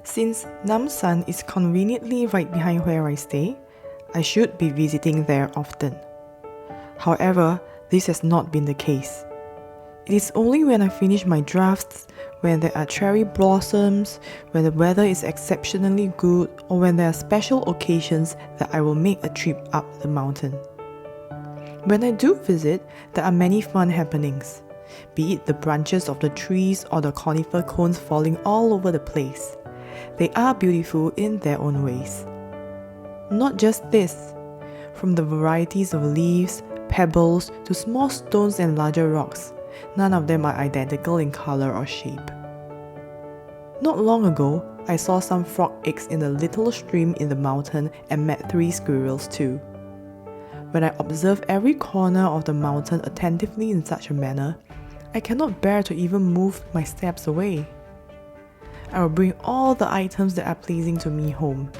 Since Namsan is conveniently right behind where I stay, I should be visiting there often. However, this has not been the case. It is only when I finish my drafts, when there are cherry blossoms, when the weather is exceptionally good, or when there are special occasions that I will make a trip up the mountain. When I do visit, there are many fun happenings, be it the branches of the trees or the conifer cones falling all over the place. They are beautiful in their own ways. Not just this, from the varieties of leaves, pebbles, to small stones and larger rocks, none of them are identical in color or shape. Not long ago, I saw some frog eggs in a little stream in the mountain and met 3 squirrels too. When I observe every corner of the mountain attentively in such a manner, I cannot bear to even move my steps away. I will bring all the items that are pleasing to me home.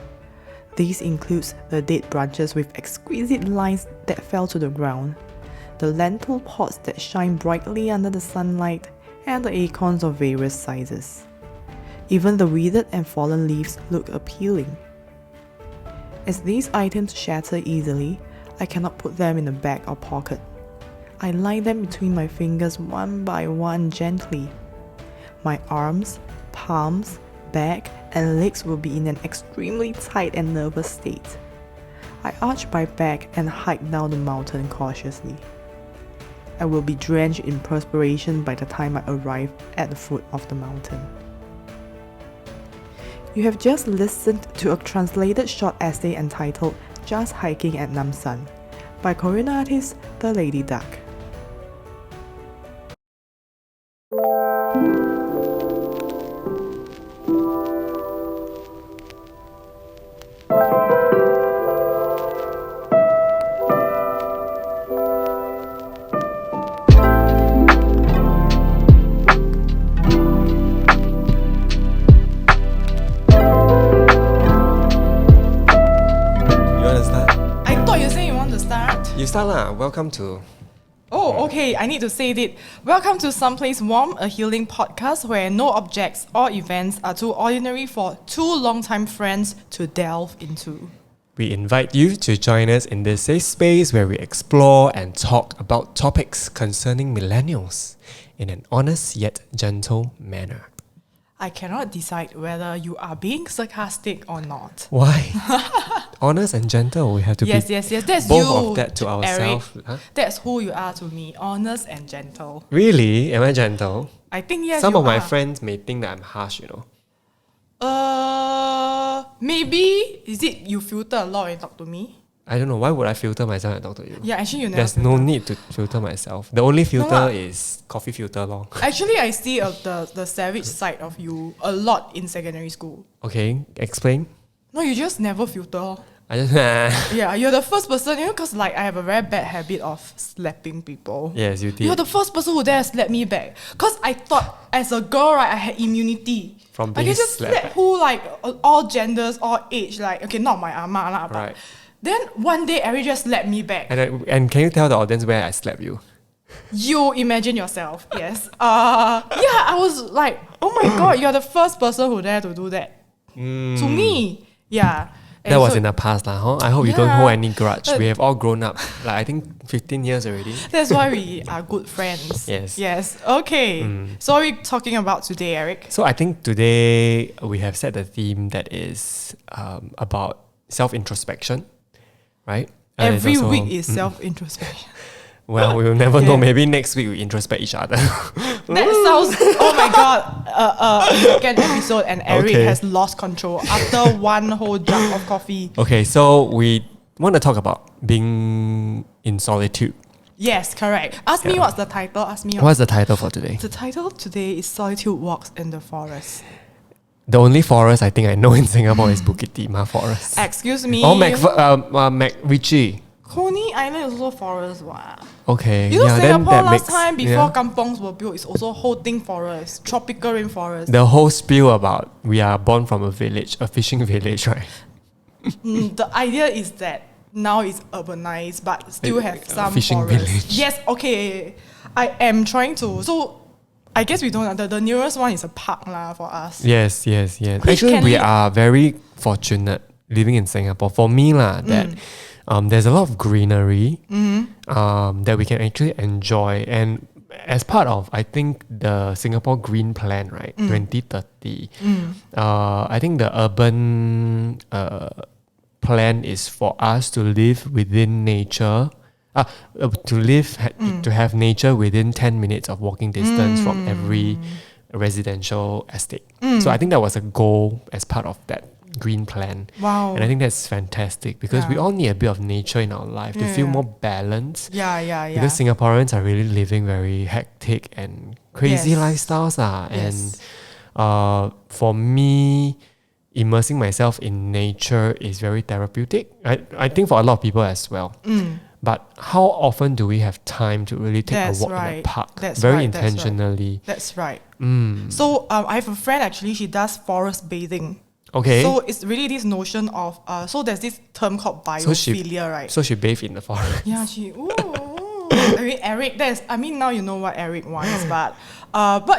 These includes the dead branches with exquisite lines that fell to the ground, the lentil pots that shine brightly under the sunlight, and the acorns of various sizes. Even the withered and fallen leaves look appealing. As these items shatter easily, I cannot put them in a bag or pocket. I lie them between my fingers one by one gently. My arms, palms, back, and legs will be in an extremely tight and nervous state. I arch my back and hike down the mountain cautiously. I will be drenched in perspiration by the time I arrive at the foot of the mountain. You have just listened to a translated short essay entitled Just Hiking at Namsan by Korean artist The Lady Duck. Welcome to... Oh, okay, I need to say it. Welcome to Someplace Warm, a healing podcast where no objects or events are too ordinary for 2 longtime friends to delve into. We invite you to join us in this safe space where we explore and talk about topics concerning millennials in an honest yet gentle manner. I cannot decide whether you are being sarcastic or not. Why? Honest and gentle, we have to yes, be that's both you, of that to ourselves. Huh? That's who you are to me, honest and gentle. Really? Am I gentle? I think yes. Some of my friends may think that I'm harsh, you know. Maybe is it you filter a lot when you talk to me? I don't know. Why would I filter myself and talk to you? Yeah, actually you never. There's filter. no need to filter myself. The only filter is coffee filter lor. Actually, I see the savage side of you a lot in secondary school. Okay, explain. No, you just never filter. I just yeah, you're the first person, because like I have a very bad habit of slapping people. Yes, you did. You're the first person who dare slap me back. Because I thought as a girl, right, I had immunity. From being I can just slap who, like, all genders, all age, like, okay, not my ama lah, but right. Then one day, Eric just slapped me back. And can you tell the audience where I slapped you? You imagine yourself, yes. Yeah, I was like, oh my god, you're the first person who dared to do that. To me, yeah. And that was in the past, huh? I hope you don't hold any grudge. But we have all grown up. Like, I think 15 years already. That's why we are good friends. Yes. Okay. So what are we talking about today, Eric? So I think today we have set a theme that is about self-introspection, right? Every week is self-introspection. Well, we will never know. Maybe next week we introspect each other. That sounds, oh my god, second episode and Eric has lost control after one whole jug of coffee. Okay, so we want to talk about being in solitude. Yes, correct. Ask me what's the title. What's the title for today? The title today is Solitude Walks in the Forest. The only forest I think I know in Singapore is Bukit Timah Forest. Excuse me. Oh, MacRitchie. Coney Island is also forest, wow. Okay. You know, Singapore then last time before kampongs were built, it's also whole thing forest, tropical rainforest. The whole spiel about we are born from a village, a fishing village, right? The idea is that now it's urbanized, but still have some fishing forest. village. Yes, okay. I am trying to. So I guess we don't. The nearest one is a park lah for us. Yes. Which Actually, can we lead- are very fortunate living in Singapore. For me lah, that there's a lot of greenery that we can actually enjoy. And as part of, I think, the Singapore Green Plan, right, 2030, I think the urban plan is for us to live within nature. To have nature within 10 minutes of walking distance from every residential estate. So I think that was a goal as part of that green plan. Wow. And I think that's fantastic because we all need a bit of nature in our life to feel more balanced. Yeah. Because Singaporeans are really living very hectic and crazy Yes. lifestyles. Yes. And for me, immersing myself in nature is very therapeutic. I think for a lot of people as well. But how often do we have time to really take That's a walk right. in a park That's very right, that's right. intentionally? That's right. So I have a friend actually, she does forest bathing. Okay. So it's really this notion of, so there's this term called biophilia, right? So she bathed in the forest. Yeah, I mean, Eric, now you know what Eric wants, but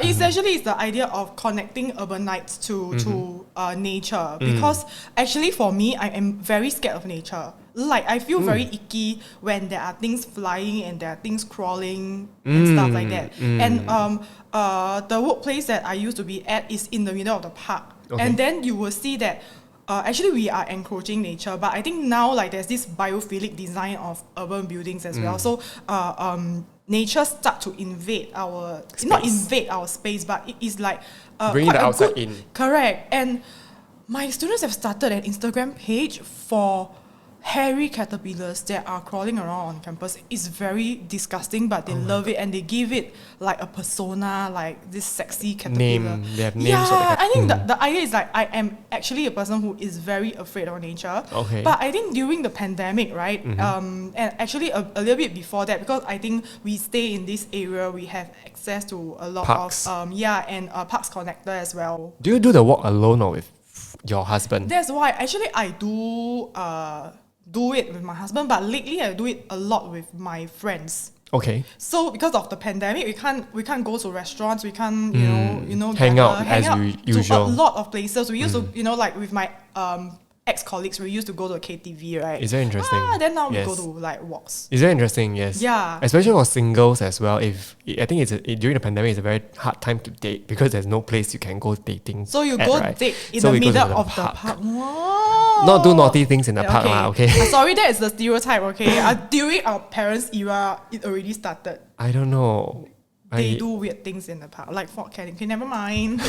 essentially it's the idea of connecting urbanites to nature. Because actually for me, I am very scared of nature. Like, I feel very icky when there are things flying and there are things crawling and stuff like that. And the workplace that I used to be at is in the middle of the park. Okay. And then you will see that actually we are encroaching nature, but I think now like there's this biophilic design of urban buildings as well. So nature start to invade our Space. not invade our space, but it is like Bringing quite the a outside good- in. Correct. And my students have started an Instagram page for hairy caterpillars that are crawling around on campus. It's very disgusting, but they love it and they give it like a persona, like this sexy caterpillar. They have names of the I think the idea is like I am actually a person who is very afraid of nature. Okay. But I think during the pandemic, right, and actually a little bit before that, because I think we stay in this area, we have access to a lot Parks. of and Parks Connector as well. Do you do the walk alone or with your husband? That's why actually I do it with my husband, but lately I do it a lot with my friends. Okay. So because of the pandemic, we can't go to restaurants. We can't Hang out hang as out usual. to a lot of places. We used to like with my ex-colleagues, we used to go to a KTV, right? It's very interesting. Then now Yes. we go to like walks. It's very interesting, yes. Yeah. Especially for singles as well. I think during the pandemic, it's a very hard time to date because there's no place you can go dating. So you at, go right? date in So the we go to middle of the park. Wow. Not do naughty things in the park, okay? Sorry, that is the stereotype, okay? During our parents' era, it already started. I don't know. They do weird things in the park, like Fort Canning. Okay, never mind.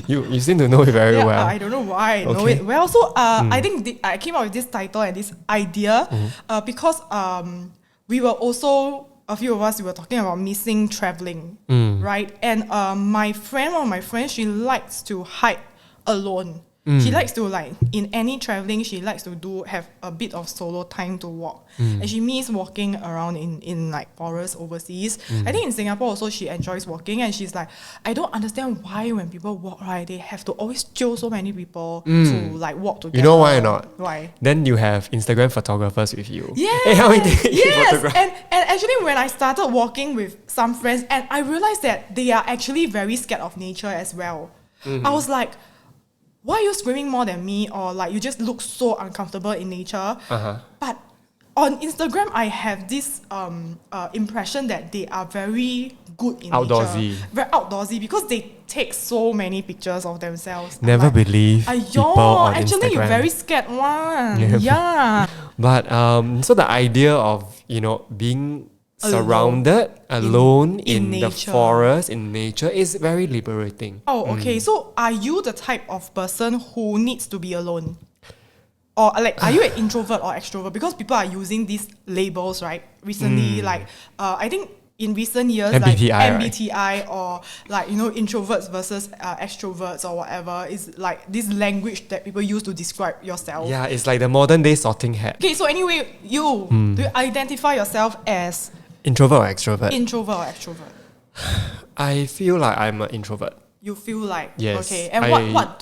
You seem to know it very well. I don't know why I know Okay. it well. So I think I came up with this title and this idea because we were also, a few of us, we were talking about missing traveling, right? And one of my friends, she likes to hike alone. She likes to in any traveling, she likes to have a bit of solo time to walk. And she misses walking around in like forests overseas. I think in Singapore also she enjoys walking, and she's like, I don't understand why when people walk, right, they have to always jio so many people to like walk together. You know why or not? Why? Then you have Instagram photographers with you. Yes, Hey, how many photograph? and actually when I started walking with some friends, and I realized that they are actually very scared of nature as well. I was like, why are you screaming more than me? Or like you just look so uncomfortable in nature. But on Instagram, I have this impression that they are very good in Outdoorsy. nature. Very outdoorsy because they take so many pictures of themselves. Never Like, believe people on actually Instagram. you're very scared one. Yeah. But so the idea of being surrounded alone in the nature. forest, in nature, is very liberating. Oh, okay. So are you the type of person who needs to be alone? Or like, are you an introvert or extrovert? Because people are using these labels, right? Recently, I think in recent years, MBTI, like right? MBTI or like, introverts versus extroverts or whatever is like this language that people use to describe yourself. Yeah, it's like the modern day sorting hat. Okay, so anyway, do you identify yourself as Introvert or extrovert? introvert or extrovert? I feel like I'm an introvert. You feel like, Yes, okay. And what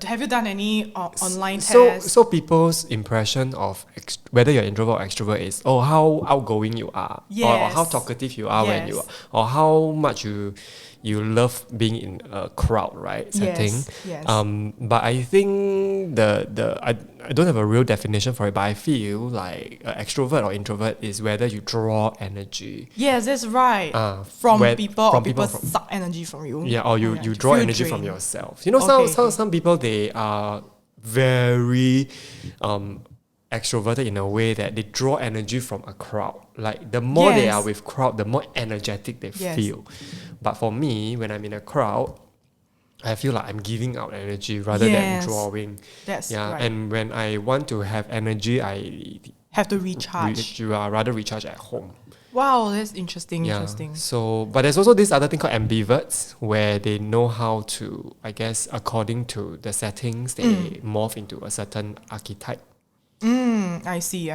have you done any online tests? So people's impression of whether you're introvert or extrovert is, how outgoing you are, or Yes. how talkative you are when Yes. you are, or how much you love being in a crowd, right? Setting. Yes. But I think I don't have a real definition for it, but I feel like extrovert or introvert is whether you draw energy. Yes, that's right. From people suck energy from you. Yeah, or you draw energy from yourself. You know, some people, they are very extroverted in a way that they draw energy from a crowd. Like the more they are with crowd, the more energetic they feel. But for me, when I'm in a crowd, I feel like I'm giving out energy rather than drawing. That's right. And when I want to have energy, I have to recharge. Rather recharge at home. Wow, that's interesting. So, but there's also this other thing called ambiverts, where they know how to, I guess, according to the settings, they morph into a certain archetype. I see.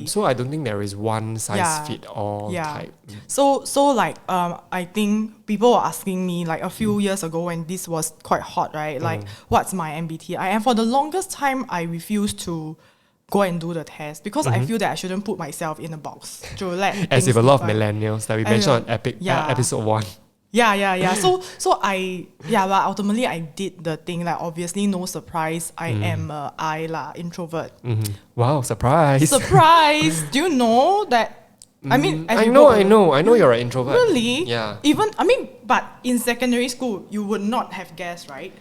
So I don't think there is one size fit all type. So like I think people were asking me like a few years ago when this was quite hot, right? Like what's my MBTI? And for the longest time I refused to go and do the test because I feel that I shouldn't put myself in a box to let as if a lot of millennials that we mentioned on episode 1. Yeah. So but ultimately I did the thing. Like obviously, no surprise, I am introvert. Wow, surprise! Do you know that? I mean, I know you're an introvert. Really? Yeah. But in secondary school, you would not have guessed, right?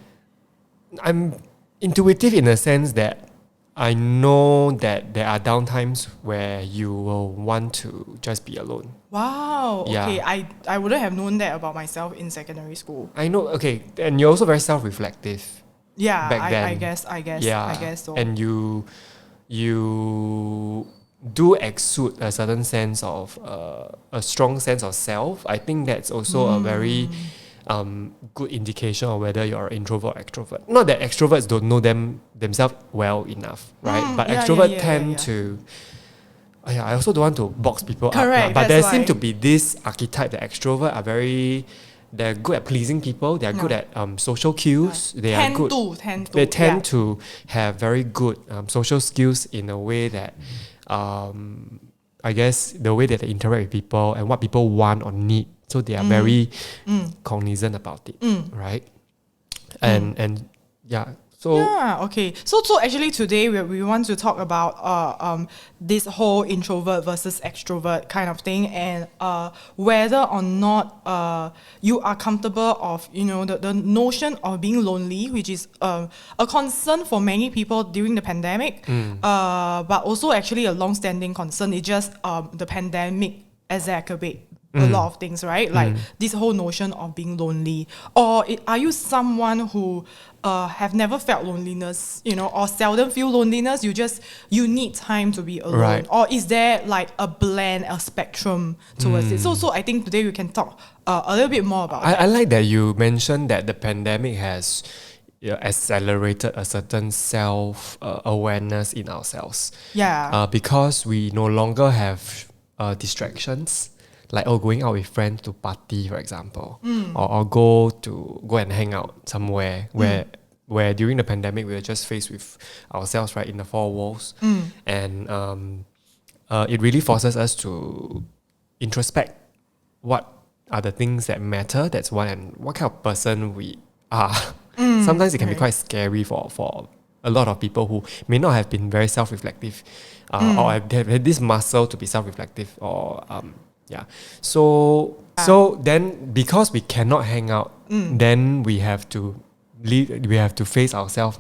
I'm intuitive in the sense that I know that there are downtimes where you will want to just be alone. Wow. Okay. I wouldn't have known that about myself in secondary school. I know. Okay, and you're also very self-reflective. Yeah. Back then. I guess so. And you do exude a certain sense of a strong sense of self. I think that's also a very good indication of whether you're an introvert or extrovert. Not that extroverts don't know themselves well enough, right? But extroverts tend to. I also don't want to box people up. But there seems to be this archetype that extroverts are they're good at pleasing people. They're good at social cues. They tend to have very good social skills in a way that, I guess, the way that they interact with people and what people want or need. So they are very cognizant about it, right? And yeah. Okay. So actually today we want to talk about this whole introvert versus extrovert kind of thing, and whether or not you are comfortable of the notion of being lonely, which is a concern for many people during the pandemic, but also actually a long-standing concern. It's just the pandemic exacerbate a lot of things, right? Like this whole notion of being lonely, or are you someone who have never felt loneliness, or seldom feel loneliness? You need time to be alone, right. Or is there like a blend, a spectrum towards it? So I think today we can talk a little bit more about that. I like that you mentioned that the pandemic has accelerated a certain self awareness in ourselves. Yeah. Because we no longer have distractions. Like going out with friends to party, for example, or go and hang out somewhere where during the pandemic we were just faced with ourselves, right, in the four walls, and it really forces us to introspect what are the things that matter. That's one, and what kind of person we are. Sometimes it can be quite scary for a lot of people who may not have been very self-reflective, or have had this muscle to be self-reflective, or So then because we cannot hang out, then we have to face ourselves,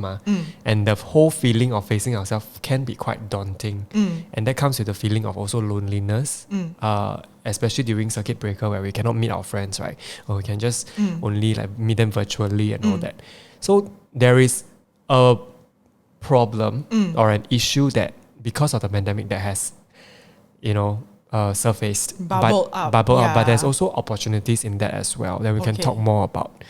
and the whole feeling of facing ourselves can be quite daunting, and that comes with the feeling of also loneliness, especially during circuit breaker where we cannot meet our friends, right? Or we can just only like meet them virtually and all that. So there is a problem or an issue that because of the pandemic that has, surfaced, bubble up, but there's also opportunities in that as well that we can talk more about.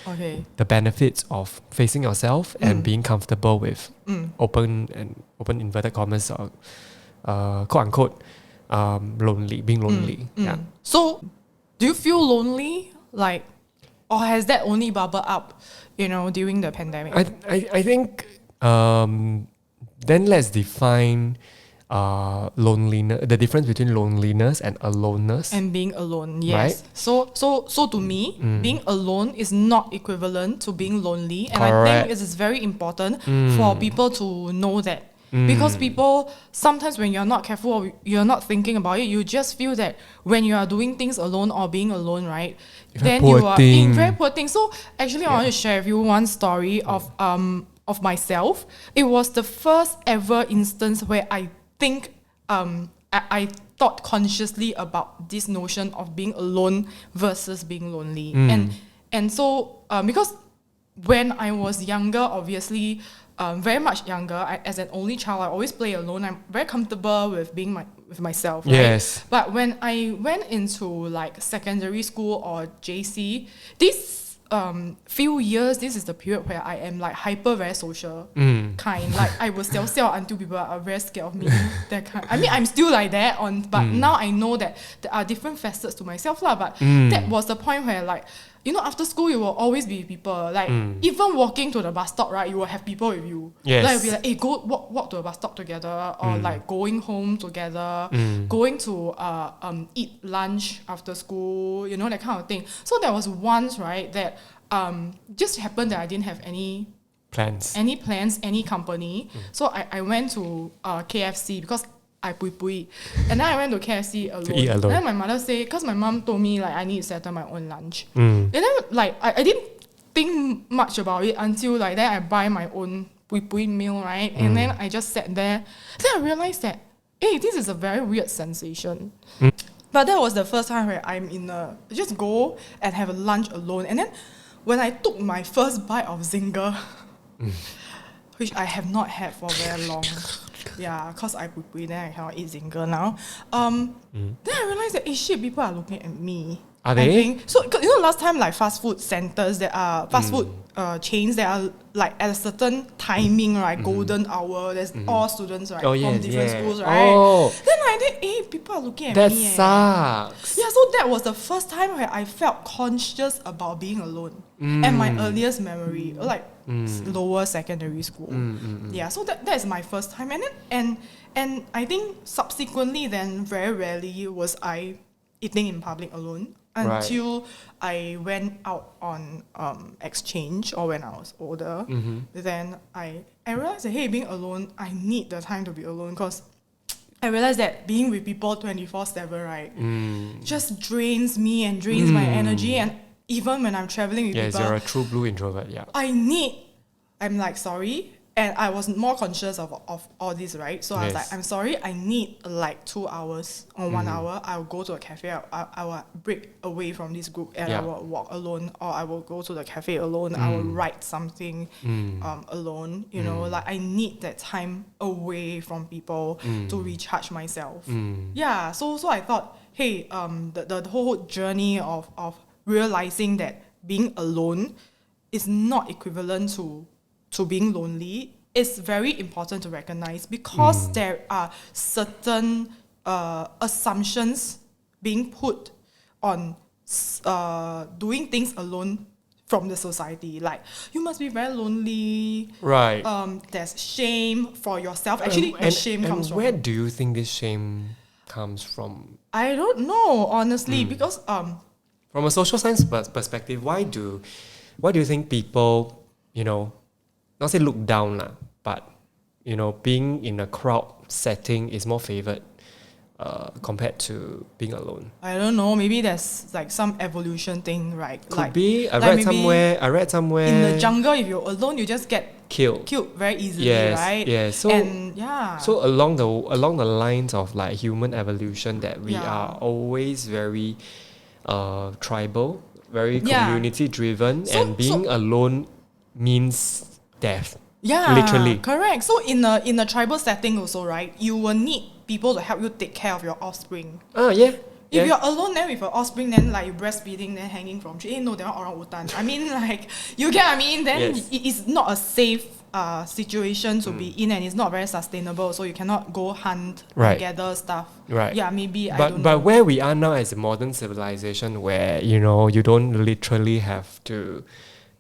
The benefits of facing yourself and being comfortable with open inverted commas, or quote unquote being lonely. So do you feel lonely, like, or has that only bubbled up during the pandemic? I think then let's define loneliness, the difference between loneliness and aloneness. And being alone, yes. Right? So to me, being alone is not equivalent to being lonely. And I Correct. think it is very important for people to know that. Because people, sometimes when you're not careful or you're not thinking about it, you just feel that when you are doing things alone or being alone, right? Then you are in very poor thing. So actually I want to share with you one story of myself. It was the first ever instance where I think I thought consciously about this notion of being alone versus being lonely. And so because when I was younger, obviously very much younger, as an only child, I always play alone. I'm very comfortable with being with myself, right? Yes. But when I went into like secondary school or JC, this few years, this is the period where I am like very social kind. Like I was still until people are very scared of me. That kind. I mean, I'm still like that but now I know that there are different facets to myself lah. But that was the point where like, you know, after school you will always be with people. Like even walking to the bus stop, right? You will have people with you. Yes. Like be like, hey, go walk to a bus stop together, or like going home together, going to eat lunch after school, you know, that kind of thing. So there was once, right, that just happened that I didn't have any plans, any company. So I went to KFC because I pui. And then I went to KFC alone. To eat alone. And then my mother said, because my mom told me like I need to settle my own lunch. And then like I didn't think much about it until like then I buy my own pui meal, right? And then I just sat there. Then I realized that, hey, this is a very weird sensation. But that was the first time where I'm just go and have a lunch alone. And then when I took my first bite of Zinger, which I have not had for very long. Yeah, because I pui, then I cannot eat Zinger now. Then I realized that, shit, people are looking at me. Are they? I think. So, you know, last time, like, fast food centers, there are fast food chains that are, like, at a certain timing, right? Golden hour, there's all students, right? From different schools, right? Oh. Then I think, people are looking at That me. sucks. Yeah, so that was the first time where I felt conscious about being alone. And my earliest memory, like, lower secondary school. Yeah, so that is my first time. And I think subsequently then, very rarely was I eating in public alone. Until I went out on exchange or when I was older, then I realized that, hey, being alone, I need the time to be alone because I realized that being with people 24/7, right, just drains me and drains my energy. And even when I'm traveling with people, you're a true blue introvert, yeah. I'm like, sorry. And I was more conscious of all this, right? So I was like, I'm sorry, I need like 2 hours or 1 hour. I'll go to a cafe. I will break away from this group and I will walk alone, or I will go to the cafe alone. I will write something alone. You know, like I need that time away from people to recharge myself. Yeah. So I thought, hey, the whole journey of realizing that being alone is not equivalent to being lonely is very important to recognize because there are certain assumptions being put on doing things alone from the society. Like, you must be very lonely. Right. There's shame for yourself. Actually, the shame comes from... Where do you think this shame comes from? I don't know, honestly, because... from a social science perspective, why do you think people, you know, not say look down lah, but you know, being in a crowd setting is more favored compared to being alone? I don't know. Maybe there's like some evolution thing, right? Could be. I read somewhere. In the jungle, if you're alone, you just get killed very easily, right? Yes. So So along the lines of like human evolution, that we are always very tribal, very community driven, and being alone means death. Yeah, literally. Correct. So in a tribal setting also, right, you will need people to help you take care of your offspring. If you're alone then with your offspring, then like you breastfeeding, then hanging from tree, no, they're not orangutan. I mean, like, you get what I mean? Then it is not a safe situation to be in, and it's not very sustainable. So you cannot go hunt and gather stuff. Right. Yeah, maybe. I don't know. But where we are now as a modern civilization, where you know you don't literally have to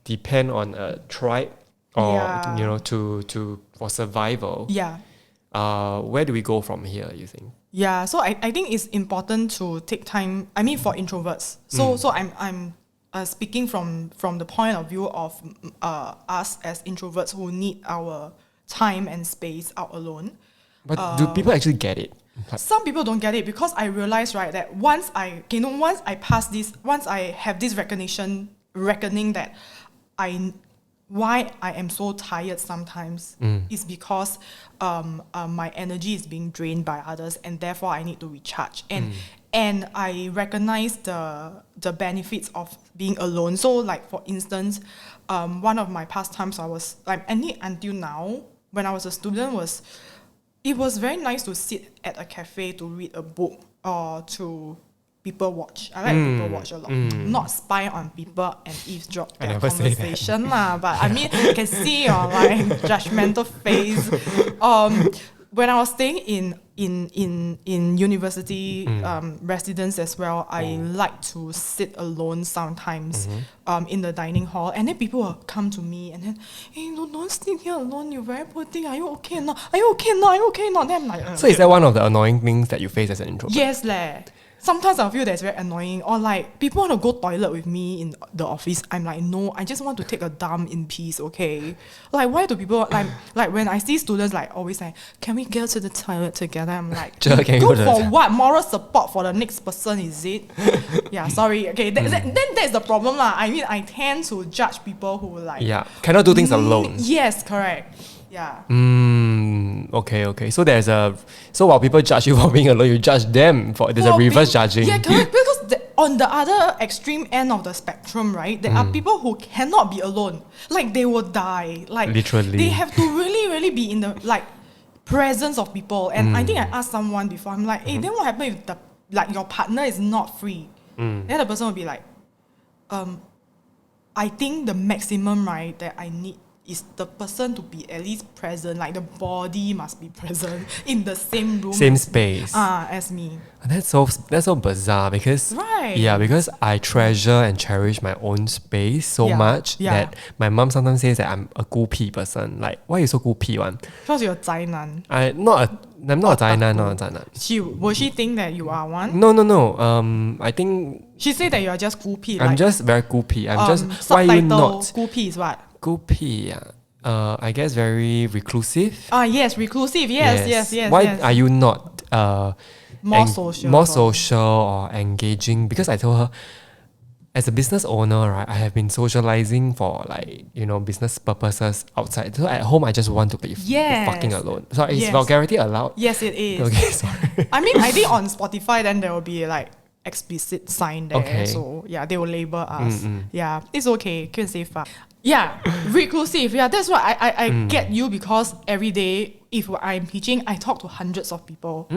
depend on a tribe or you know to for survival. Yeah. where do we go from here, you think? Yeah, so I think it's important to take time. I mean, for introverts. So I'm speaking from the point of view of us as introverts who need our time and space out alone. But do people actually get it? Some people don't get it, because I realize, right, that once I have this reckoning that why I am so tired sometimes is because my energy is being drained by others, and therefore I need to recharge. And I recognize the benefits of being alone. So, like, for instance, one of my pastimes I was like, until now, when I was a student, it was very nice to sit at a cafe to read a book or to people watch. I like people watch a lot. Not spy on people and eavesdrop their conversation lah. But I mean, you can see your like judgmental face. When I was staying in university residence as well, I like to sit alone sometimes in the dining hall, and then people will come to me and then, hey, don't sit here alone, you're very poor thing, are you okay or not? Are you okay or not? Are you okay or not? Then I'm like, so is that one of the annoying things that you face as an introvert? Yes leh. Sometimes I feel that's very annoying, or like people want to go toilet with me in the office. I'm like, no, I just want to take a dump in peace, okay? Like, why do people like when I see students like always say, can we go to the toilet together? I'm like, sure, go for what? Moral support for the next person, is it? Yeah, sorry. Okay, then that's the problem lah. I mean, I tend to judge people who like cannot do things alone. Yes, correct. Yeah. Okay. So while people judge you for being alone, you judge them there's a reverse judging. Yeah, correct. Because on the other extreme end of the spectrum, right, there are people who cannot be alone. Like, they will die. Like, literally, they have to really be in the like presence of people. And I think I asked someone before. I'm like, hey, then what happens if your partner is not free? Then the person will be like, I think the maximum, right, that I need is the person to be at least present, like the body must be present in the same room, same space as me. That's so bizarre, because because I treasure and cherish my own space so much that my mom sometimes says that I'm a 孤僻 person. Like, why are you so 孤僻 one? Because you're a 宅男. I'm not a 宅男, not a 宅男. Will she think that you are one? No. I think she said that you are just 孤僻. I'm just very 孤僻. I'm just, why are you not? 孤僻 is what? 孤僻, I guess very reclusive. Yes, reclusive. Yes. Why are you not more social or engaging? Because I told her, as a business owner, right, I have been socializing for business purposes outside. So at home, I just want to be fucking alone. So is vulgarity allowed? Yes, it is. Okay, sorry. I mean, I think on Spotify, then there will be like explicit sign there. Okay. So yeah, they will label us. Yeah, it's okay. Can say fuck. Yeah, reclusive. Yeah, that's why I get you, because every day, if I'm teaching, I talk to hundreds of people.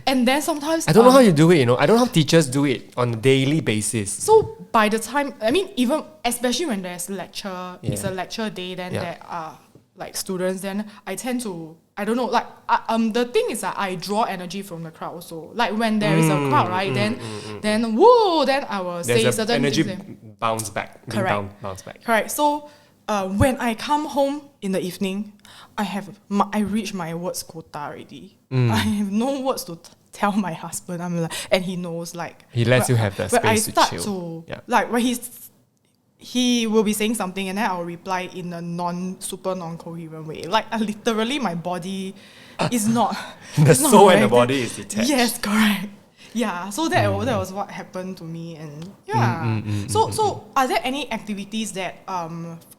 And then sometimes I don't know how you do it, I don't know how teachers do it on a daily basis. So by the time, I mean, even especially when there's lecture, it's a lecture day, then there are like students, then I tend to, I don't know, like the thing is that I draw energy from the crowd also. Like when there is a crowd, right, then I will say certain energy things. Bounce back. Correct. Bounce back. Correct. So when I come home in the evening, I reach my words quota already. I have no words to tell my husband. I'm like, and he knows, like, he lets you have the space to chill. Like when he will be saying something, and then I'll reply in a super non-coherent way. Like, literally, my body is not. The soul and the body is detached. Yes, correct. Yeah, so that was what happened to me, and So are there any activities that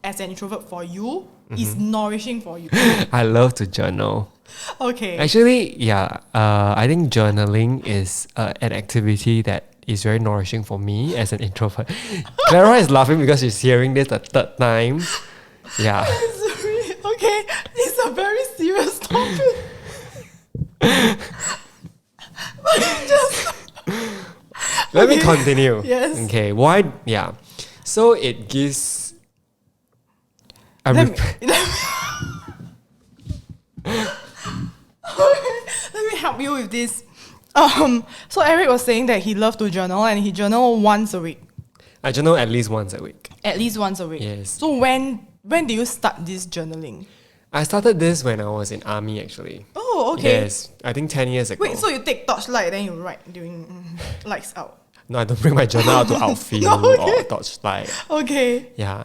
as an introvert for you is nourishing for you? I love to journal. Okay. Actually, I think journaling is an activity that is very nourishing for me as an introvert. Clara is laughing because she's hearing this the third time. Yeah. Sorry. Okay, it's a very serious topic. Let me continue. Yes. Okay. Why? Yeah. So it gives. Let me help you with this. So Eric was saying that he loved to journal, and he journal once a week. I journal at least once a week. At least once a week. Yes. So when do you start this journaling? I started this when I was in army actually. Oh, okay. Yes, I think 10 years ago. Wait, so you take torchlight then you write during lights out. No, I don't bring my journal out to outfield or torchlight. Okay. Yeah.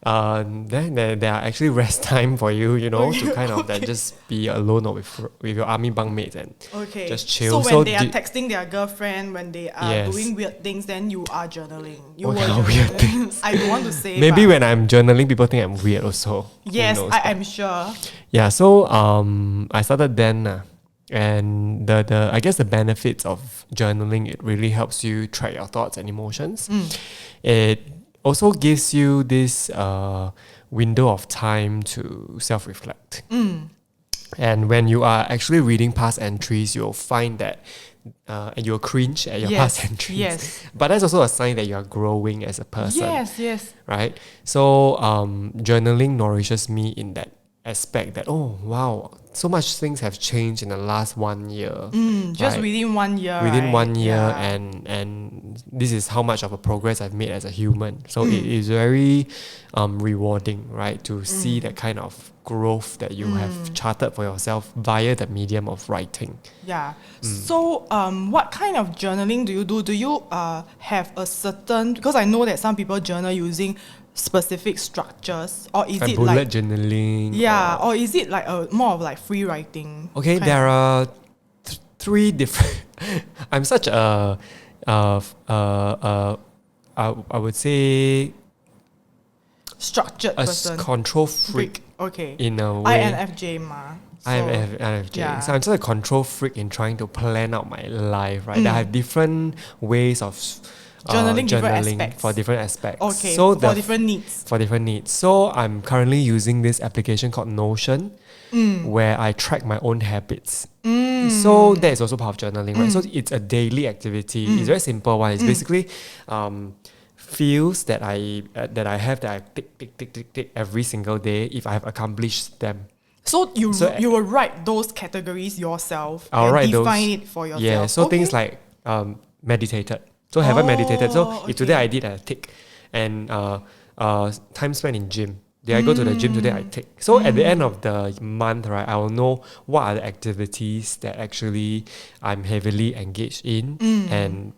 Then there are actually rest time for you, to kind of like just be alone or with your army bunkmates and Okay. just chill. So when they are texting their girlfriend, when they are Yes. doing weird things, then you are journaling. You What were kind of weird journaling. I don't want to say. maybe but when I'm journaling, people think I'm weird also. Who yes, knows, I but- am sure. Yeah, so I started then, and the I guess the benefits of journaling, it really helps you track your thoughts and emotions. It also gives you this window of time to self-reflect. And when you are actually reading past entries, you'll find that and you'll cringe at your past entries. Yes. But that's also a sign that you are growing as a person. Yes. Right? So journaling nourishes me in that aspect that, oh wow, so much things have changed in the last 1 year. Just right? within 1 year. Within right? 1 year, Yeah. and this is how much of a progress I've made as a human. So it is very rewarding, right, to see that kind of growth that you have charted for yourself via the medium of writing. Yeah. So, what kind of journaling do you do? Do you have a certain? Because I know that some people journal using specific structures, or is And it bullet like journaling. or is it like a more of like free writing? Okay, kind there of- are three different. I'm such a I would say structured a person. control freak Okay. in a way. INFJ ma. So, INFJ. yeah. So I'm just a control freak in trying to plan out my life, right? I have different ways of Journaling different aspects. for different aspects. Okay. So for different needs. for different needs. So I'm currently using this application called Nourishing, where I track my own habits. So that is also part of journaling, right? So it's a daily activity. It's very simple one. It's basically feels that I have that I tick every single day if I have accomplished them. So you So- you will write those categories yourself I'll and write those. define it for yourself. Yeah, so Okay. things like meditated. So have I meditated? So Oh, if today okay. I did a tick, and time spent in gym. Did I go to the gym today? I tick. So at the end of the month, right, I will know what are the activities that actually I'm heavily engaged in, and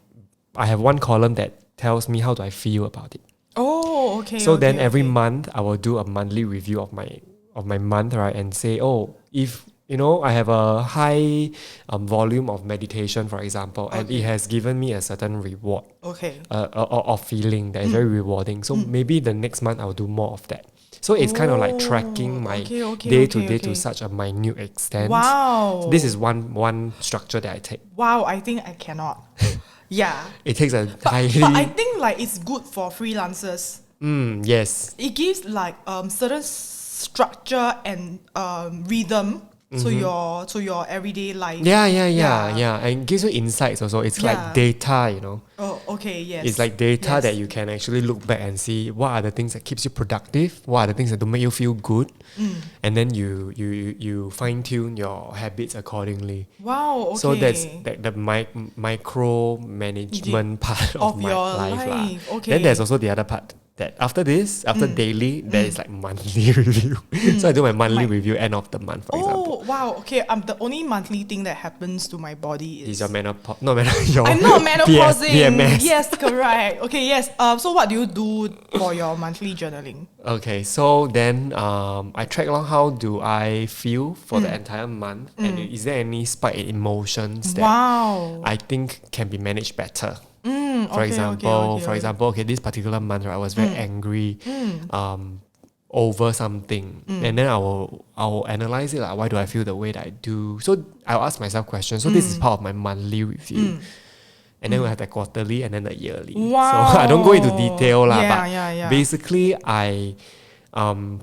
I have one column that tells me how do I feel about it. Oh, okay. So then okay, every okay. month I will do a monthly review of my month, right, and say, oh, if I have a high volume of meditation, for example, and it Okay. has given me a certain reward Okay. or feeling that is very rewarding. So maybe the next month I'll do more of that. So it's kind of like tracking my okay, day to okay, day okay. to such a minute extent. Wow. This is one structure that I take. Wow, I think I cannot. Yeah. It takes a highly But I think like it's good for freelancers. yes. It gives like certain structure and rhythm to your everyday life. Yeah. Yeah. And it gives you insights also. It's Yeah. like data, Oh, okay, yes. It's like data Yes. that you can actually look back and see what are the things that keeps you productive, what are the things that don't make you feel good, and then you fine tune your habits accordingly. Wow, okay. So that's the micro management part of Of my your life. lah. life, okay. Then there's also the other part that after daily, there is like monthly review. So I do my monthly review end of the month, for example. Oh, wow, okay. The only monthly thing that happens to my body Is is your menopause? No, your I'm not menopausing. PMS. Yes, correct. Okay, yes. So what do you do for your monthly journaling? Okay, so then I track along how do I feel for the entire month, and is there any spike in emotions that Wow. I think can be managed better. For okay, example, okay. this particular month, right, I was very angry over something, and then I will analyze it, like why do I feel the way that I do. So I'll ask myself questions. So this is part of my monthly review. And then we have the quarterly and then the yearly. Wow. So I don't go into detail lah, Yeah, but yeah. basically I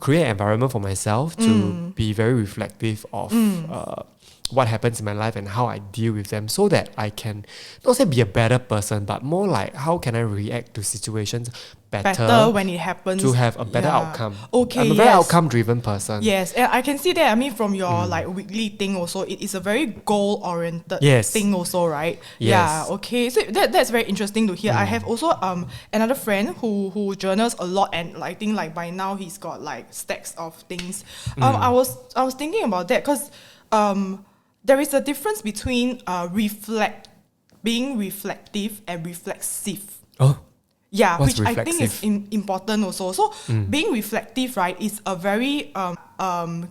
create an environment for myself to be very reflective of what happens in my life and how I deal with them, so that I can not say be a better person, but more like how can I react to situations better when it happens. to have a better outcome. Okay, I'm a very outcome-driven person. Yes, and I can see that. I mean, from your like weekly thing also, it is a very goal-oriented Yes. thing also, right? Yes. Yeah. Okay. So that's very interesting to hear. I have also another friend who journals a lot, and I think like by now he's got like stacks of things. I was thinking about that because there is a difference between being reflective and reflexive. Oh. Yeah, What's which I think is important also. So being reflective, right, is a very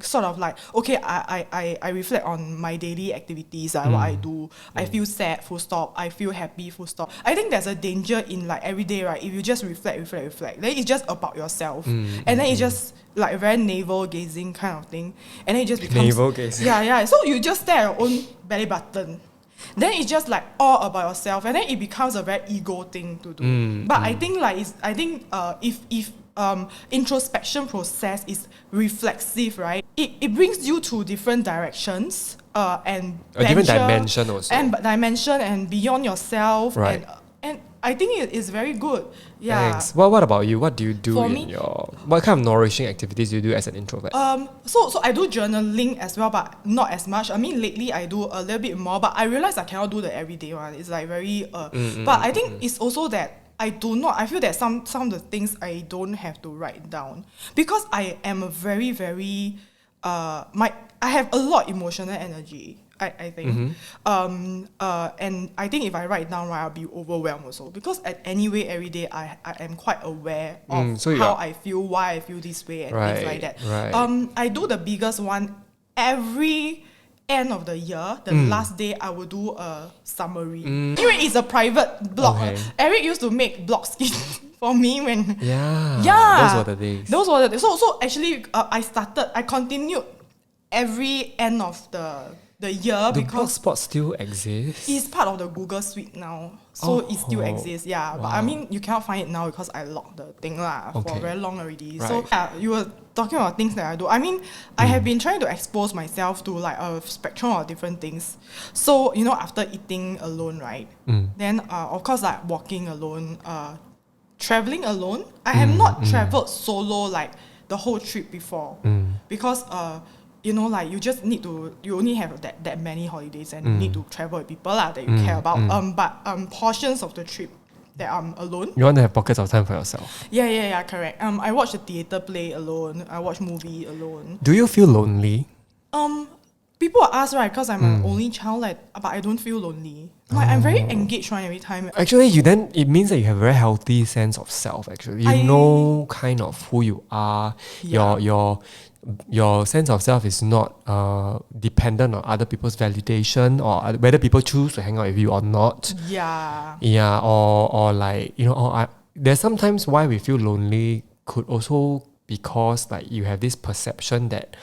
sort of like, okay, I reflect on my daily activities, what I do. I feel sad, full stop. I feel happy, full stop. I think there's a danger in like every day, right? If you just reflect, then it's just about yourself, and then it's just like a very navel gazing kind of thing, and then it just becomes Navel gazing. Yeah. So you just stare at your own belly button. Then it's just like all about yourself, and then it becomes a very ego thing to do. But I think like if introspection process is reflexive, right? It brings you to different directions and A different dimension also. and beyond yourself, Right. and I think it is very good. Yeah. Thanks. What about you? What do you do For in me- what kind of nourishing activities do you do as an introvert? So I do journaling as well, but not as much. I mean, lately I do a little bit more, but I realize I cannot do the everyday one. It's like very but I think it's also that I feel that some of the things I don't have to write down because I am a very, very I have a lot emotional energy. I think, and I think if I write down, right, I'll be overwhelmed also because anyway every day I am quite aware of how I feel, why I feel this way, and things like that. Right. I do the biggest one every end of the year. The last day I will do a summary. Anyway, it's a private blog. Okay. Eric used to make blog skins for me when Those were the days. So actually I continued every end of the year Do because blogspot still exist? it's part of the Google Suite now. So it still exists, yeah. But I Wow. mean, you cannot find it now because I locked the thing for Okay. very long already. Right. So yeah, you were talking about things that I do. I mean, I have been trying to expose myself to like a spectrum of different things. So, after eating alone, right? Then, of course, like walking alone, traveling alone. I have not traveled solo like the whole trip before because like you only have that many holidays and you need to travel with people that you care about. But portions of the trip that I'm alone. You want to have pockets of time for yourself. Yeah, correct. I watch the theatre play alone. I watch movie alone. Do you feel lonely? People ask, right, because I'm an only child, but I don't feel lonely. Like I'm very engaged right every time. Actually, it means that you have a very healthy sense of self. Actually, you know kind of who you are. Yeah. Your sense of self is not dependent on other people's validation or whether people choose to hang out with you or not. Yeah. Yeah, or like there's sometimes why we feel lonely could also because like you have this perception that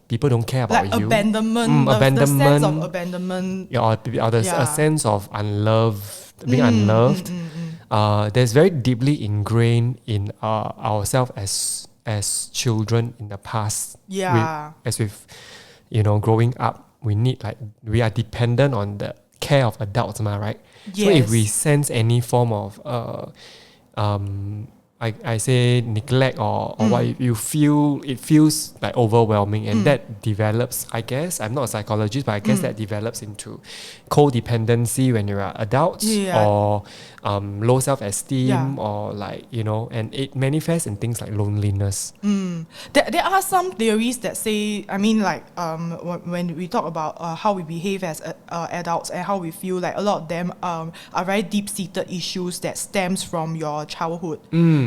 people don't care about Like you. abandonment. The sense of abandonment. Yeah, or there's a sense of being unloved. That's very deeply ingrained in ourselves as children in the past. Yeah. As with growing up, we are dependent on the care of adults, right? So if we sense any form of I say neglect or what you feel, it feels like overwhelming, and that develops, I guess, I'm not a psychologist, but I guess that develops into codependency when you're adults, or low self-esteem, or and it manifests in things like loneliness. There are some theories that say, I mean, like when we talk about how we behave as adults and how we feel, like a lot of them are very deep-seated issues that stems from your childhood.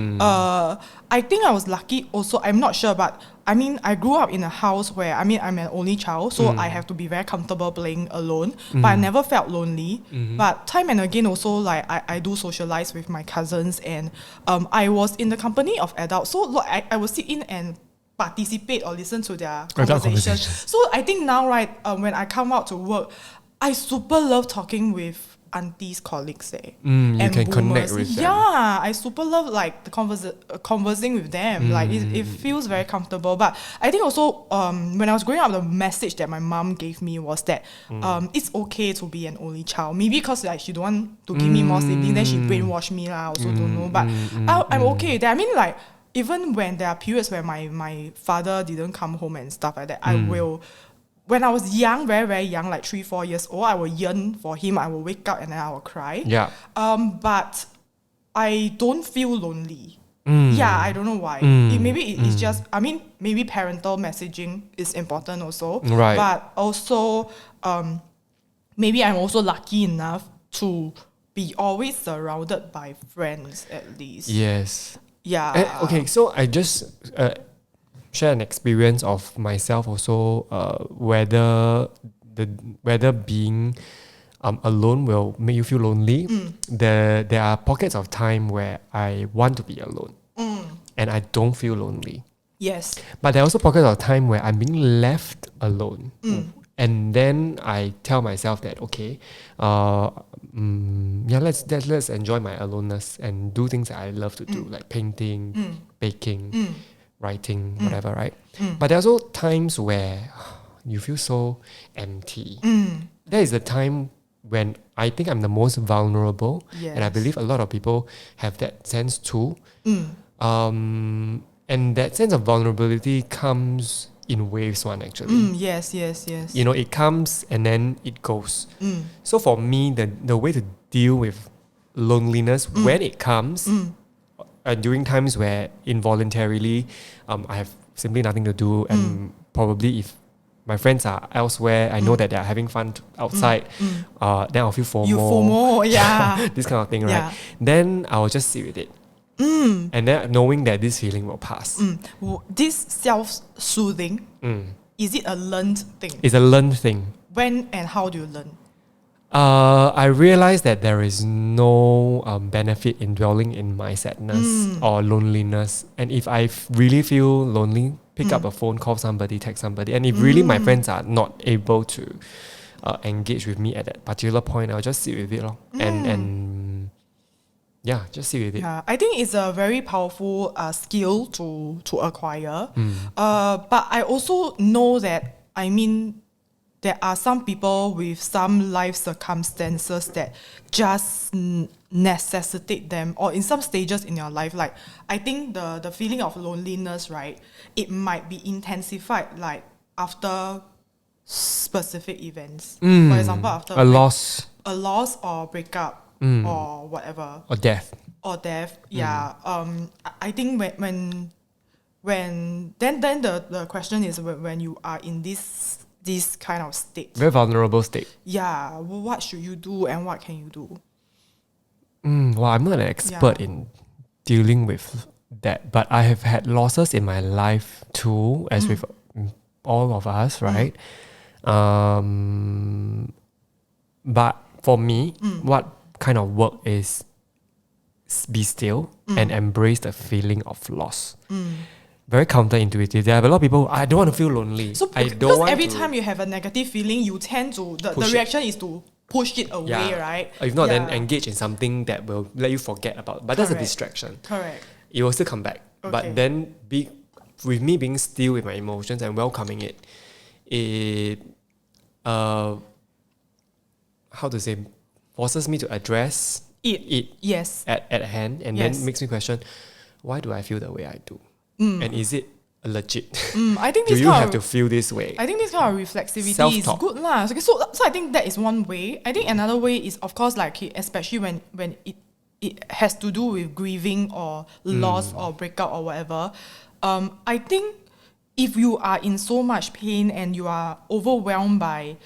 I think I was lucky also, I'm not sure, but I mean, I grew up in a house where, I'm an only child, so I have to be very comfortable playing alone, but I never felt lonely. But time and again also, like, I do socialize with my cousins, and I was in the company of adults, so I would sit in and participate or listen to their conversations. So I think now, right, when I come out to work, I super love talking with aunties, colleagues you can connect with them. Yeah, I super love like the conversing with them. Like it feels very comfortable. But I think also when I was growing up, the message that my mom gave me was that it's okay to be an only child. Maybe because like she don't want to give me more siblings, then she brainwashed me. I also don't know. But I'm okay with that. I mean, like even when there are periods where my father didn't come home and stuff like that, I will. When I was young, very, very young, like 3-4 years old, I will yearn for him. I will wake up and then I will cry. Yeah. But I don't feel lonely. Yeah, I don't know why. It's just, I mean, maybe parental messaging is important also. Right. But also, maybe I'm also lucky enough to be always surrounded by friends at least. Yes. Yeah. Okay, so I just share an experience of myself also, whether being alone will make you feel lonely. There are pockets of time where I want to be alone and I don't feel lonely. Yes. But there are also pockets of time where I'm being left alone. And then I tell myself that, okay, let's enjoy my aloneness and do things that I love to do, like painting, baking, writing, whatever, right? But there are also times where you feel so empty. There is a time when I think I'm the most vulnerable, and I believe a lot of people have that sense too. And that sense of vulnerability comes in waves one, actually. Yes. You know, it comes and then it goes. So for me, the way to deal with loneliness when it comes, during times where involuntarily I have simply nothing to do, and probably if my friends are elsewhere, I know that they're having fun outside, then I'll feel FOMO. You FOMO, yeah. This kind of thing, Yeah. right? Then I'll just sit with it. And then knowing that this feeling will pass. This self-soothing, is it a learned thing? It's a learned thing. When and how do you learn? I realized that there is no benefit in dwelling in my sadness or loneliness. And if I really feel lonely, pick up a phone, call somebody, text somebody. And if really my friends are not able to engage with me at that particular point, I'll just sit with it. And just sit with it. Yeah, I think it's a very powerful skill to acquire. But I also know that, I mean, there are some people with some life circumstances that just necessitate them, or in some stages in your life. Like, I think the feeling of loneliness, right, it might be intensified like after specific events. For example, after a loss or breakup or whatever. or death. Yeah. I think when then the question is when you are in this kind of state. Very vulnerable state. Yeah. What should you do and what can you do? Well, I'm not an expert in dealing with that, but I have had losses in my life too, as with all of us, right? But for me, what kind of work is be still and embrace the feeling of loss. Very counterintuitive. There are a lot of people, I don't want to feel lonely. So because every time you have a negative feeling, you tend to, the reaction is to push it away, right? If not, then engage in something that will let you forget about. But that's a distraction. Correct. It will still come back. Okay. But then with me being still with my emotions and welcoming it, how to say, forces me to address it yes. at hand, and then makes me question, why do I feel the way I do? And is it legit? I think do you have to feel this way? I think this kind of reflexivity Self-talk. is good lah. So I think that is one way. I think another way is, of course, like especially when it has to do with grieving or loss or breakup or whatever. I think if you are in so much pain and you are overwhelmed by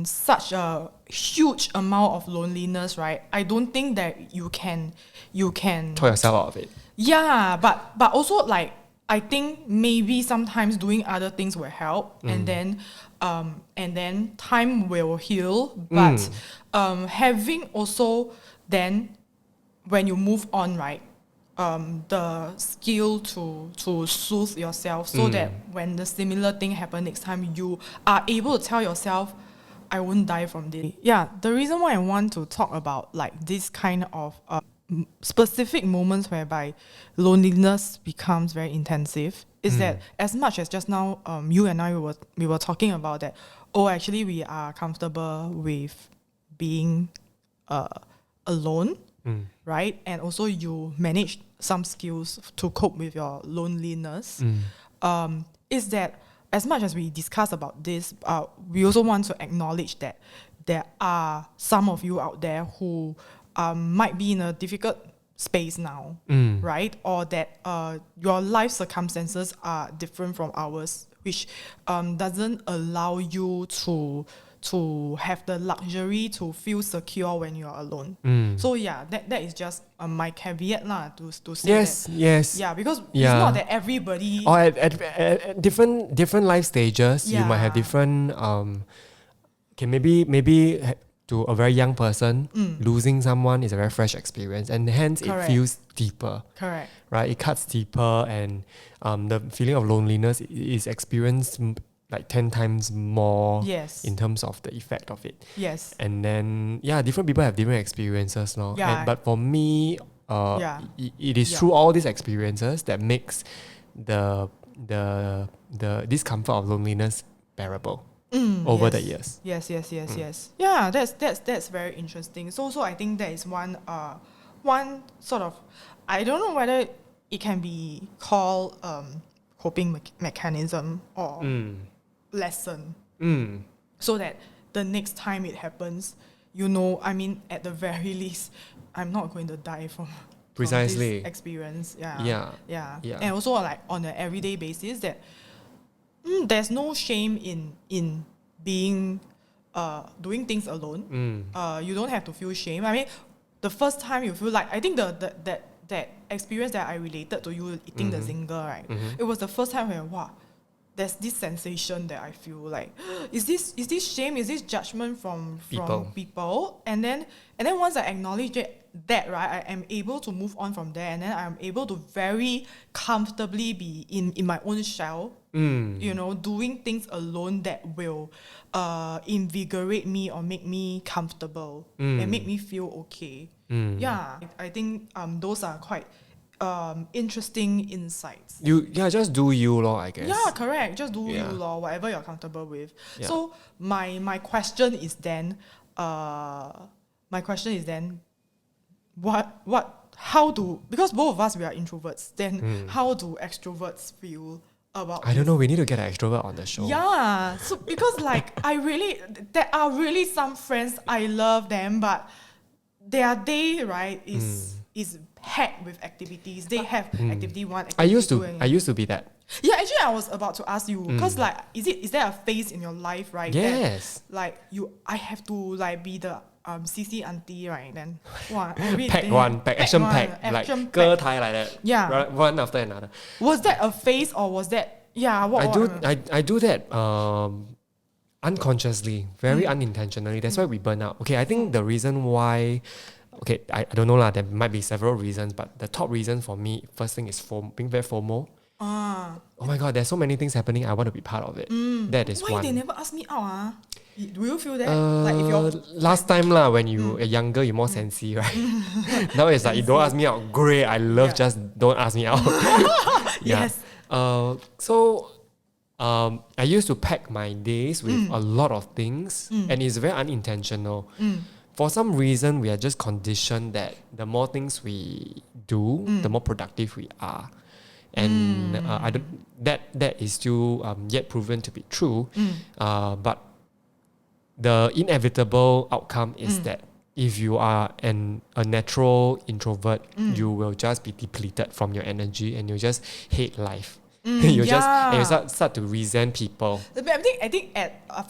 such a huge amount of loneliness, right? I don't think that you can Talk yourself out of it. Yeah, but also like I think maybe sometimes doing other things will help, and then time will heal. But having also then when you move on, right, the skill to soothe yourself so that when the similar thing happen next time, you are able to tell yourself, I won't die from this. Yeah, the reason why I want to talk about like this kind of specific moments whereby loneliness becomes very intensive is that as much as just now you and I we were talking about that, actually we are comfortable with being alone, right? And also you manage some skills to cope with your loneliness. Is that as much as we discuss about this, we also want to acknowledge that there are some of you out there who might be in a difficult space now, right? Or that your life circumstances are different from ours, which doesn't allow you to have the luxury to feel secure when you're alone. So yeah, that is just my caveat lah to say that. Yes. Yeah, because it's not that everybody... Or at different life stages, you might have different... maybe to a very young person, losing someone is a very fresh experience, and hence it feels deeper. Correct. Right? It cuts deeper, and the feeling of loneliness is experienced like 10 times more in terms of the effect of it. Yes. And then, different people have different experiences. No? Yeah. But for me, it is through all these experiences that makes the discomfort of loneliness bearable over the years. Yes. Yeah, that's very interesting. So I think that is one sort of, I don't know whether it can be called coping mechanism or lesson, so that the next time it happens, I mean, at the very least, I'm not going to die from Precisely. this experience. Yeah. And also like on an everyday basis that there's no shame in being doing things alone. You don't have to feel shame. I mean, the first time you feel like, I think that experience that I related to you eating the zinger, right? It was the first time where there's this sensation that I feel like, is this shame? Is this judgment from people? And then once I acknowledge that, right, I am able to move on from there, and then I'm able to very comfortably be in my own shell, doing things alone that will invigorate me or make me comfortable and make me feel okay. Yeah, I think those are quite interesting insights. Just do you, lor, I guess. Yeah, correct. Just do you, lor, whatever you're comfortable with. Yeah. So my question is then, because both of us, we are introverts, then how do extroverts feel about I don't know, we need to get an extrovert on the show. Yeah, so because like there are really some friends, I love them, but their day, right, is packed with activities. They have activity one, activity two. I used to be that. Yeah, actually I was about to ask you, because like, is there a phase in your life, right? Yes. That, like I have to like be the CC auntie, right? Then every pack day, one, action pack, like girl tie like that. Yeah. One after another. Was that a phase, or was that I do that unconsciously, very unintentionally. That's why we burn out. Okay, I think the reason why, I don't know lah, there might be several reasons, but the top reason for me, first thing is being very FOMO. Oh my god, there's so many things happening, I want to be part of it. That is why one. They never ask me out? Do you feel that? Like if you're last time lah, when you are younger, you're more sensy, right? Now it's like, you don't ask me out, great, I love, just don't ask me out. Yes. So I used to pack my days with a lot of things, and it's very unintentional. For some reason, we are just conditioned that the more things we do, the more productive we are. And that is still yet proven to be true. But the inevitable outcome is that if you are a natural introvert, you will just be depleted from your energy, and you just hate life. You start to resent people. I think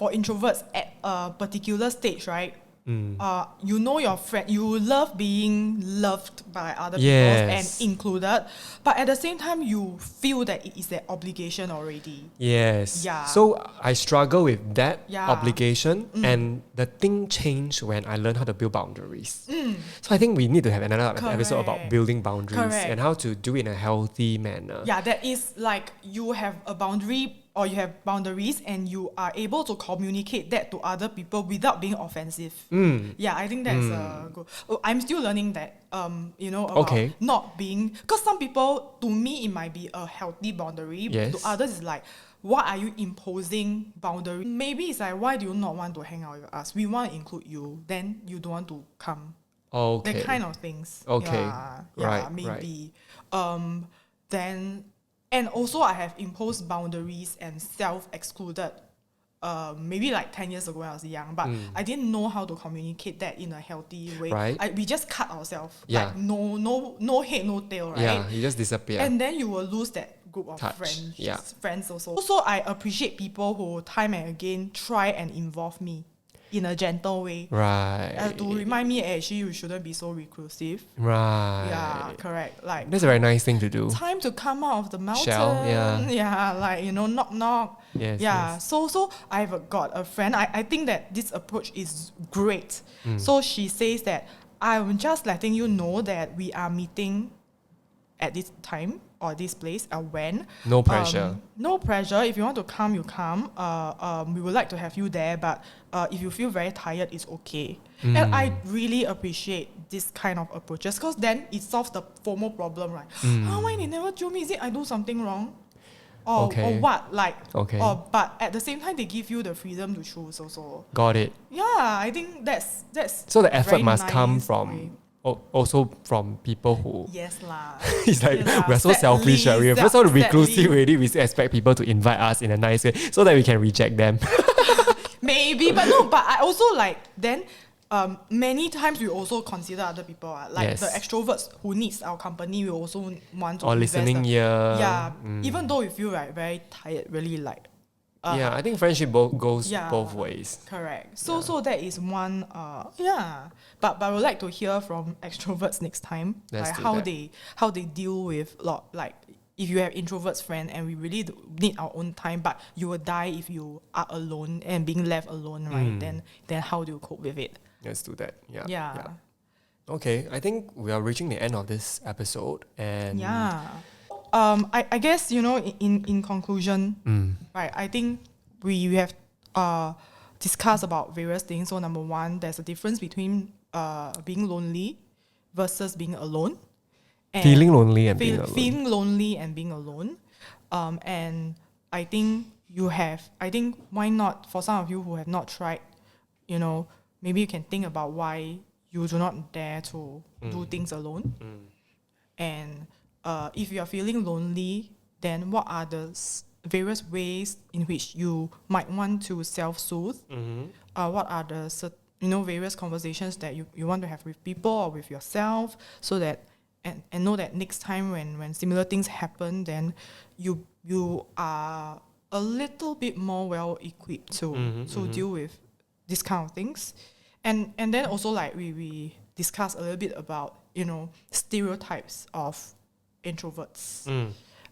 for introverts at a particular stage, right? Your friend, you love being loved by other people and included, but at the same time you feel that it is an obligation already. Yes. Yeah. So I struggle with that obligation, and the thing changed when I learned how to build boundaries. So I think we need to have another episode about building boundaries and how to do it in a healthy manner. Yeah, that is like you have a boundary or you have boundaries and you are able to communicate that to other people without being offensive. Yeah, I think that's good. I'm still learning that, about not being, because some people, to me, it might be a healthy boundary. Yes. To others, it's like, why are you imposing boundary? Maybe it's like, why do you not want to hang out with us? We want to include you, then you don't want to come. Okay. That kind of things. Okay. Yeah, maybe. Then, and also I have imposed boundaries and self-excluded maybe like 10 years ago when I was young, but I didn't know how to communicate that in a healthy way. Right. We just cut ourselves. Yeah. Like no head, no tail, right? Yeah, you just disappear. And then you will lose that group of Touch. friends. Yeah. Friends also. Also, I appreciate people who time and again try and involve me in a gentle way. Right. To remind me, actually, you shouldn't be so reclusive. Right. Yeah, correct. Like, that's a very nice thing to do. time to come out of the mountain. Shell, yeah. Yeah, like, knock knock. Yes. Yeah. Yes. So I've got a friend. I think that this approach is great. So she says that I'm just letting you know that we are meeting at this time or this place or when. No pressure. No pressure. If you want to come, you come. We would like to have you there, but if you feel very tired, it's okay. And I really appreciate this kind of approaches, because then it solves the FOMO problem, right? Why they never jio me? Is it I do something wrong? Or what? Like, but at the same time, they give you the freedom to choose also. Got it. Yeah, I think that's So the effort very must come nice from way. Also from people who Yes lah. it's like Yeah, we're so selfish, right? We're so sadly. reclusive already. We expect people to invite us in a nice way so that we can reject them. Maybe, but no. But I also like then. Many times we also consider other people, like Yes. the extroverts who needs our company. We also want to Or invest listening ear. Yeah, even though we feel like very tired, really like. Yeah, I think friendship goes both ways. Correct. So that is one. But I would like to hear from extroverts next time, Let's like do how they deal with like. If you have introverts friend and we really need our own time, but you will die if you are alone and being left alone, right? Then how do you cope with it? Let's do that. Yeah. Yeah. Okay, I think we are reaching the end of this episode, and I guess in conclusion, right? I think we have discussed about various things. So number one, there's a difference between being lonely versus being alone. And feeling lonely and being alone. Feeling lonely and being alone. And I think why not, for some of you who have not tried, maybe you can think about why you do not dare to do things alone. And if you are feeling lonely, then what are the various ways in which you might want to self-soothe? What are the various conversations that you want to have with people or with yourself, so that and know that next time when similar things happen, then you are a little bit more well equipped to deal with this kind of things. And then also, like, we discuss a little bit about stereotypes of introverts.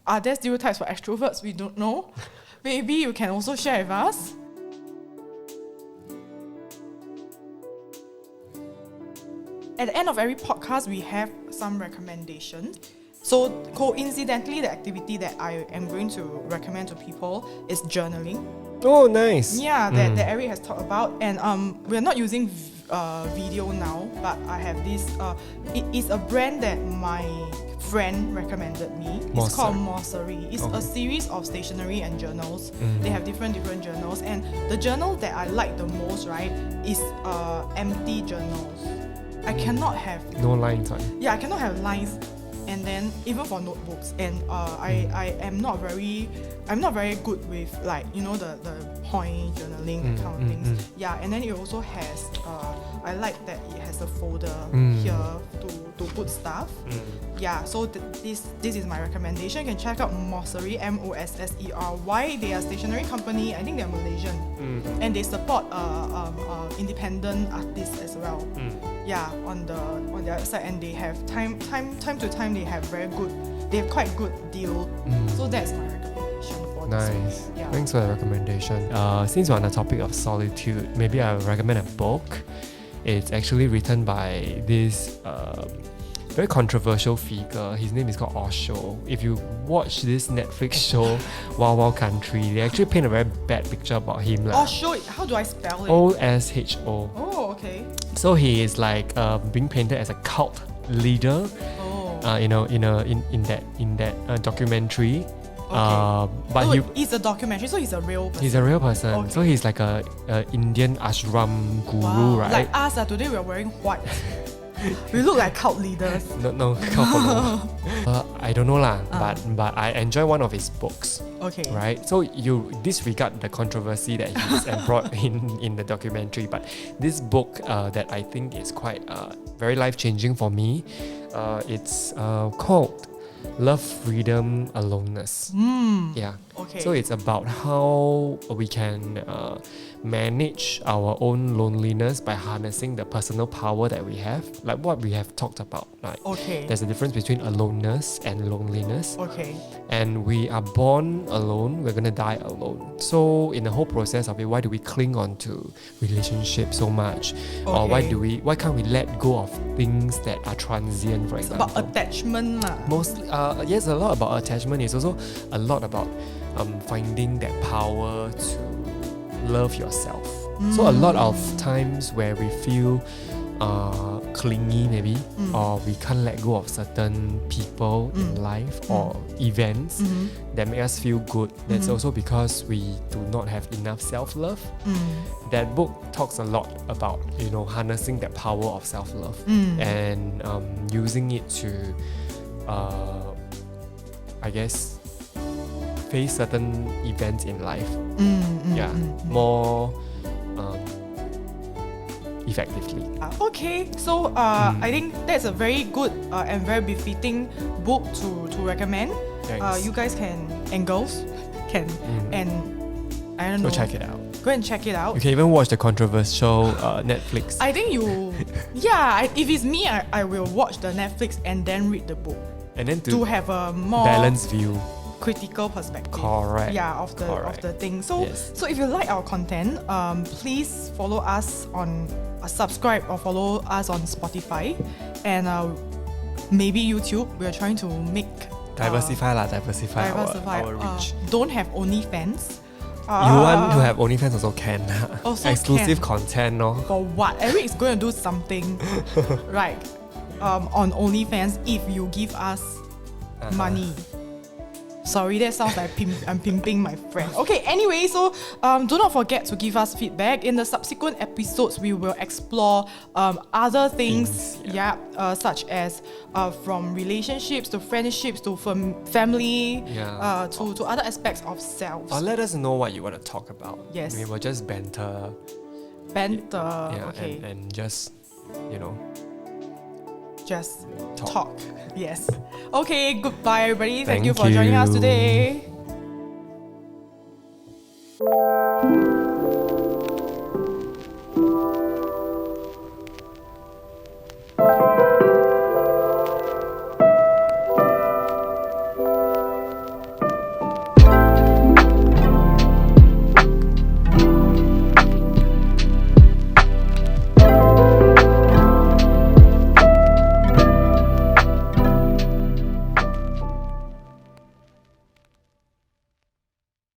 Are there stereotypes for extroverts? We don't know. Maybe you can also share with us. At the end of every podcast, we have some recommendations. So coincidentally, the activity that I am going to recommend to people is journaling. Oh, nice. Yeah, that Eric has talked about. And we're not using video now, but I have this. It is a brand that my friend recommended me. It's called Mossery. It's a series of stationery and journals. They have different journals. And the journal that I like the most, right, is empty journals. I cannot have no lines on. Yeah, I cannot have lines, and then even for notebooks. And I'm not very good with, like, the point journaling kind of things. Yeah, and then it also has I like that it has a folder here to put stuff. Yeah, so this is my recommendation. You can check out Mossery, Mossery. They are a stationery company. I think they're Malaysian, and they support independent artists as well. Yeah, on their website, and they have time to time they have quite good deal. So that's my recommendation for this one. Nice. Yeah. Thanks for the recommendation. Since we're on the topic of solitude, maybe I'll recommend a book. It's actually written by this very controversial figure. His name is called Osho. If you watch this Netflix show, Wild Wild Country, they actually paint a very bad picture about him. Osho, how do I spell it? Osho. Oh, okay. So he is like being painted as a cult leader. In that documentary. But he's a documentary, so he's a real person. He's a real person. Okay. So he's like a Indian ashram guru, right? Like us, today we are wearing white. We look like cult leaders. No, cult follower. I don't know lah, but I enjoy one of his books. Okay. Right? So you disregard the controversy that he's brought in the documentary, but this book that I think is quite very life-changing for me, it's called Love, Freedom, Aloneness. Yeah. Okay. So it's about how we can manage our own loneliness by harnessing the personal power that we have, like what we have talked about. Like, there's a difference between aloneness and loneliness. Okay. And we are born alone, we're gonna die alone. So in the whole process of it, why do we cling on to relationships so much? Or why can't we let go of things that are transient, for example? It's about attachment lah. Mostly, yes, a lot about attachment. It's also a lot about finding that power to love yourself. So a lot of times where we feel clingy maybe, or we can't let go of certain people in life or events that make us feel good, that's also because we do not have enough self-love. That book talks a lot about, harnessing that power of self-love and using it to I guess face certain events in life more effectively. Okay, so I think that's a very good and very befitting book to recommend. You guys and girls can and I don't know. Go check it out. Go and check it out. You can even watch the controversial Netflix. I think if it's me, I will watch the Netflix and then read the book. And then to have a more balanced view, critical perspective. Correct. Yeah, of the thing. So so if you like our content, please follow us on subscribe or follow us on Spotify and maybe YouTube. We are trying to make diversify our reach. Don't have OnlyFans. You want to have OnlyFans also can. Also exclusive can. Content, no? For what? Eric is going to do something right on OnlyFans if you give us money. Sorry, that sounds like I'm pimping my friend. Okay, anyway, so do not forget to give us feedback. In the subsequent episodes, we will explore other things, such as from relationships to friendships to family, to other aspects of self. Or let us know what you want to talk about. Yes. We will just banter. Okay. And just, just talk. Yes. Okay, goodbye everybody. Thank you for Thank joining us you. today.